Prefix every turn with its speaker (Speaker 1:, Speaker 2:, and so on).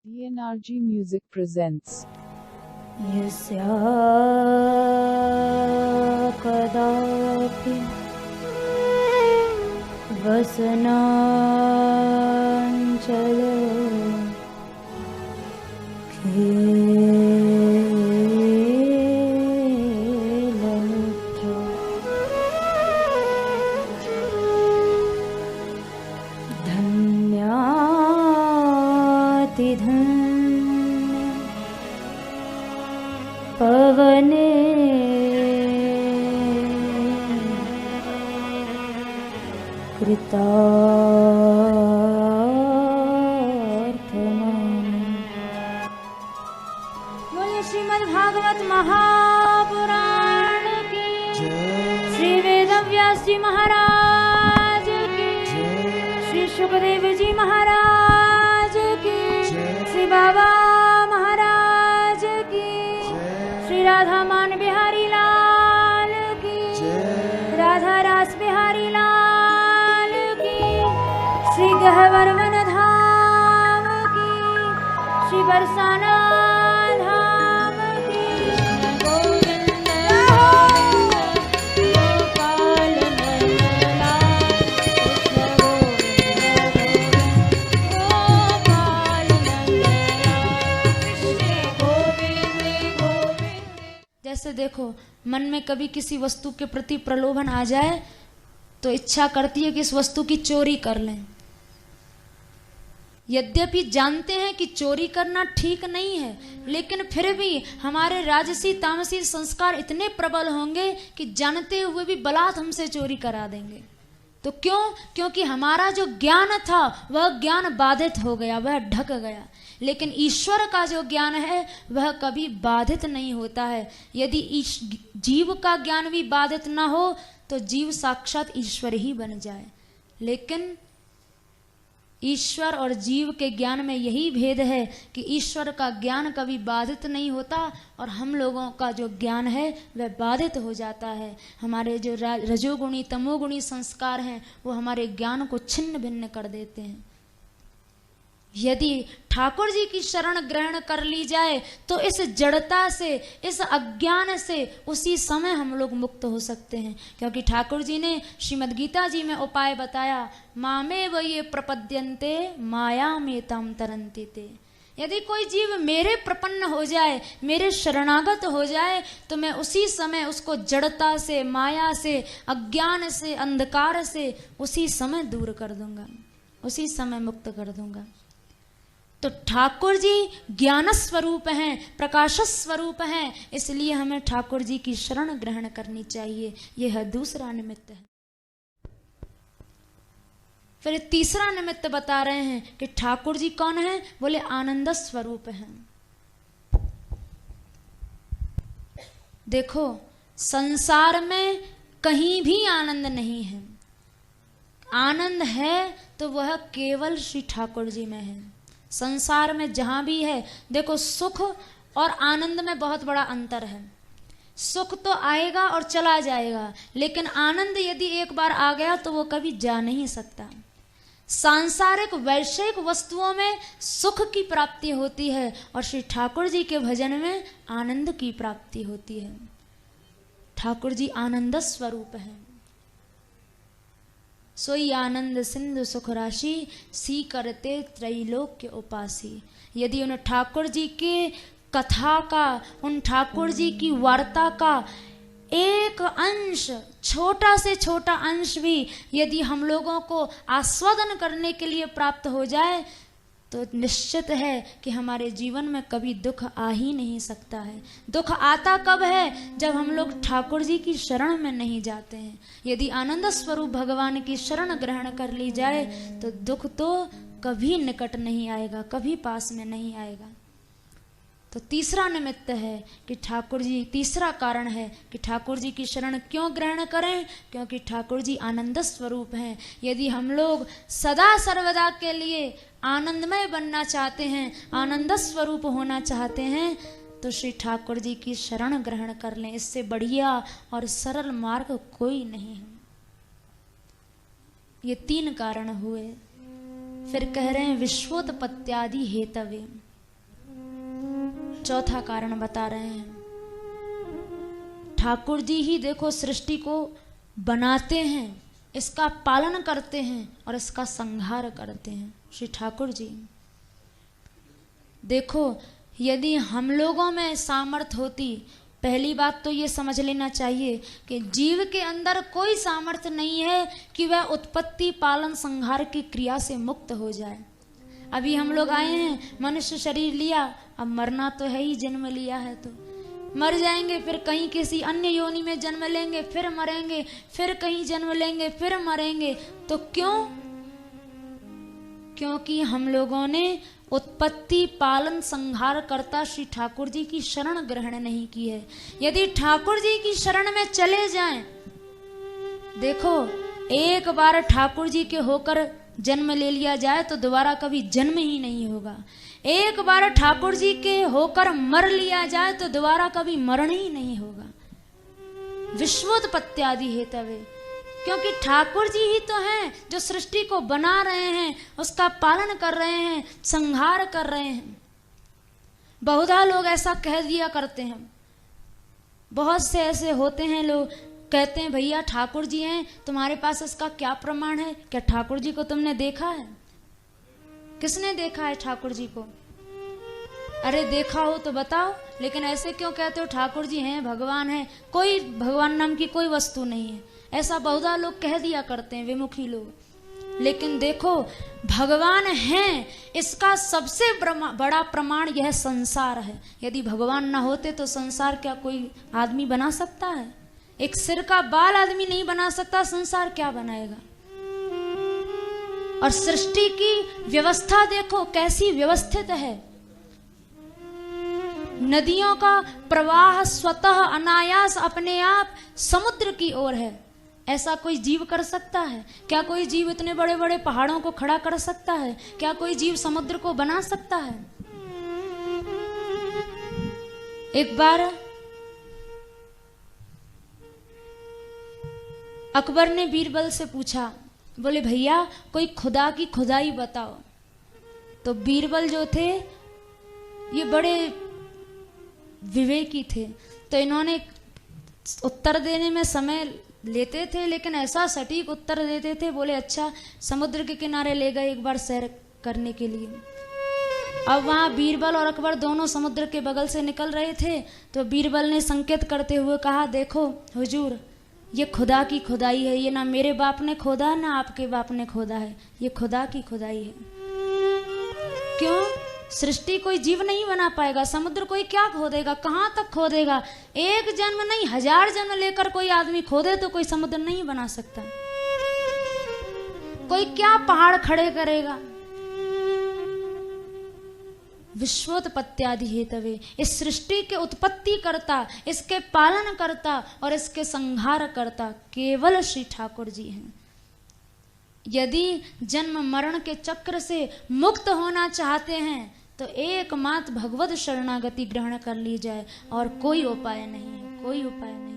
Speaker 1: DNRG Music presents
Speaker 2: यस्या कदापि वसनाञ्चल खेलमुद्रा धन्यातिधन्य पवने कृतार्थमनि। बोले श्रीमद् भागवत महापुराण की, श्री वेदव्यास जी महाराज की, श्री सुखदेव जी महाराज की, श्री बाबा महाराज की, श्री राधा मान बिहारी लाल की, राधा रास बिहारी लाल की, श्री गहवर वन धाम की, श्री बरसाना धाम की। गोविंद गोपाल नंदलाल कृष्ण गोपाल नंदलाल कृष्ण गोविंद गोविंद। जैसे देखो, मन में कभी किसी वस्तु के प्रति प्रलोभन आ जाए तो इच्छा करती है कि इस वस्तु की चोरी कर लें। यद्यपि जानते हैं कि चोरी करना ठीक नहीं है, लेकिन फिर भी हमारे राजसी तामसी संस्कार इतने प्रबल होंगे कि जानते हुए भी बलात् हमसे चोरी करा देंगे। तो क्यों? क्योंकि हमारा जो ज्ञान था वह ज्ञान बाधित हो गया, वह ढक गया। लेकिन ईश्वर का जो ज्ञान है वह कभी बाधित नहीं होता है। यदि जीव का ज्ञान भी बाधित ना हो तो जीव साक्षात ईश्वर ही बन जाए। लेकिन ईश्वर और जीव के ज्ञान में यही भेद है कि ईश्वर का ज्ञान कभी बाधित नहीं होता और हम लोगों का जो ज्ञान है वह बाधित हो जाता है। हमारे जो रजोगुणी तमोगुणी संस्कार हैं वो हमारे ज्ञान को छिन्न भिन्न कर देते हैं। यदि ठाकुर जी की शरण ग्रहण कर ली जाए तो इस जड़ता से, इस अज्ञान से उसी समय हम लोग मुक्त हो सकते हैं। क्योंकि ठाकुर जी ने श्रीमद् गीता जी में उपाय बताया, मामे व ये प्रपद्यन्ते माया में तम तरन्ति ते। यदि कोई जीव मेरे प्रपन्न हो जाए, मेरे शरणागत हो जाए, तो मैं उसी समय उसको जड़ता से, माया से, अज्ञान से, अंधकार से उसी समय दूर कर दूंगा, उसी समय मुक्त कर दूंगा। तो ठाकुर जी ज्ञान स्वरूप हैं, प्रकाश स्वरूप हैं, इसलिए हमें ठाकुर जी की शरण ग्रहण करनी चाहिए। यह दूसरा निमित्त है। फिर तीसरा निमित्त बता रहे हैं कि ठाकुर जी कौन है? बोले आनंद स्वरूप हैं। देखो, संसार में कहीं भी आनंद नहीं है। आनंद है तो वह केवल श्री ठाकुर जी में है। संसार में जहां भी है, देखो, सुख और आनंद में बहुत बड़ा अंतर है। सुख तो आएगा और चला जाएगा, लेकिन आनंद यदि एक बार आ गया तो वो कभी जा नहीं सकता। सांसारिक वैश्विक वस्तुओं में सुख की प्राप्ति होती है और श्री ठाकुर जी के भजन में आनंद की प्राप्ति होती है। ठाकुर जी आनंद स्वरूप हैं। सोई आनंद सिंधु सुख राशि, सी करते त्रैलोक्य उपासी। यदि उन ठाकुर जी के कथा का, उन ठाकुर जी की वार्ता का एक अंश, छोटा से छोटा अंश भी यदि हम लोगों को आस्वादन करने के लिए प्राप्त हो जाए तो निश्चित है कि हमारे जीवन में कभी दुख आ ही नहीं सकता है। दुख आता कब है? जब हम लोग ठाकुर जी की शरण में नहीं जाते हैं। यदि आनंद स्वरूप भगवान की शरण ग्रहण कर ली जाए तो दुख तो कभी निकट नहीं आएगा, कभी पास में नहीं आएगा। तो तीसरा निमित्त है कि ठाकुर जी, तीसरा कारण है कि ठाकुर जी की शरण क्यों ग्रहण करें? क्योंकि ठाकुर जी आनंद स्वरूप हैं। यदि हम लोग सदा सर्वदा के लिए आनंदमय बनना चाहते हैं, आनंद स्वरूप होना चाहते हैं, तो श्री ठाकुर जी की शरण ग्रहण कर लें। इससे बढ़िया और सरल मार्ग कोई नहीं है। ये तीन कारण हुए। फिर कह रहे हैं विश्वोत्पत्त्यादि हेतवे। चौथा कारण बता रहे हैं। ठाकुर जी ही देखो सृष्टि को बनाते हैं, इसका पालन करते हैं और इसका संहार करते हैं। श्री ठाकुर जी देखो, यदि हम लोगों में सामर्थ्य होती, पहली बात तो ये समझ लेना चाहिए कि जीव के अंदर कोई सामर्थ्य नहीं है कि वह उत्पत्ति पालन संहार की क्रिया से मुक्त हो जाए। अभी हम लोग आए हैं, मनुष्य शरीर लिया, अब मरना तो है ही, जन्म लिया है तो मर जाएंगे, फिर कहीं किसी अन्य योनि में जन्म लेंगे, फिर मरेंगे, फिर कहीं जन्म लेंगे, फिर मरेंगे। तो क्यों? क्योंकि हम लोगों ने उत्पत्ति पालन संहार करता श्री ठाकुर जी की शरण ग्रहण नहीं की है। यदि ठाकुर जी की शरण में चले जाएं, देखो एक बार ठाकुर जी के होकर जन्म ले लिया जाए तो दोबारा कभी जन्म ही नहीं होगा। एक बार ठाकुर जी के होकर मर लिया जाए तो दोबारा कभी मरण ही नहीं होगा। विश्वोत्पत्त्यादि हेतवे, क्योंकि ठाकुर जी ही तो हैं जो सृष्टि को बना रहे हैं, उसका पालन कर रहे हैं, संहार कर रहे हैं। बहुधा लोग ऐसा कह दिया करते हैं, बहुत से ऐसे होते हैं लोग कहते हैं भैया ठाकुर जी हैं, तुम्हारे पास इसका क्या प्रमाण है? क्या ठाकुर जी को तुमने देखा है? किसने देखा है ठाकुर जी को? अरे देखा हो तो बताओ, लेकिन ऐसे क्यों कहते हो ठाकुर जी हैं, भगवान है? कोई भगवान नाम की कोई वस्तु नहीं है, ऐसा बहुधा लोग कह दिया करते हैं, विमुखी लोग। लेकिन देखो, भगवान हैं इसका सबसे बड़ा प्रमाण यह संसार है। यदि भगवान ना होते तो संसार क्या कोई आदमी बना सकता है? एक सिर का बाल आदमी नहीं बना सकता, संसार क्या बनाएगा? और सृष्टि की व्यवस्था देखो कैसी व्यवस्थित है। नदियों का प्रवाह स्वतः अनायास अपने आप समुद्र की ओर है। ऐसा कोई जीव कर सकता है? क्या कोई जीव इतने बड़े बड़े पहाड़ों को खड़ा कर सकता है? क्या कोई जीव समुद्र को बना सकता है? एक बार अकबर ने बीरबल से पूछा, बोले भैया कोई खुदा की खुदाई बताओ। तो बीरबल जो थे ये बड़े विवेकी थे, तो इन्होंने उत्तर देने में समय लेते थे, लेकिन ऐसा सटीक उत्तर देते थे। बोले अच्छा, समुद्र के किनारे ले गए एक बार सैर करने के लिए। अब वहाँ बीरबल और अकबर दोनों समुद्र के बगल से निकल रहे थे, तो बीरबल ने संकेत करते हुए कहा, देखो हुजूर, ये खुदा की खुदाई है, ये ना मेरे बाप ने खोदा है ना आपके बाप ने खोदा है, ये खुदा की खुदाई है। क्यों? सृष्टि कोई जीव नहीं बना पाएगा, समुद्र कोई क्या खोदेगा, कहाँ तक खोदेगा? एक जन्म नहीं 1000 जन्म लेकर कोई आदमी खोदे तो कोई समुद्र नहीं बना सकता। कोई क्या पहाड़ खड़े करेगा? विश्वोत्पत्त्यादि हेतवे, इस सृष्टि के उत्पत्ति करता, इसके पालन करता और इसके संहार करता केवल श्री ठाकुर जी हैं। यदि जन्म मरण के चक्र से मुक्त होना चाहते हैं तो एकमात्र भगवत शरणागति ग्रहण कर ली जाए, और कोई उपाय नहीं है, कोई उपाय नहीं।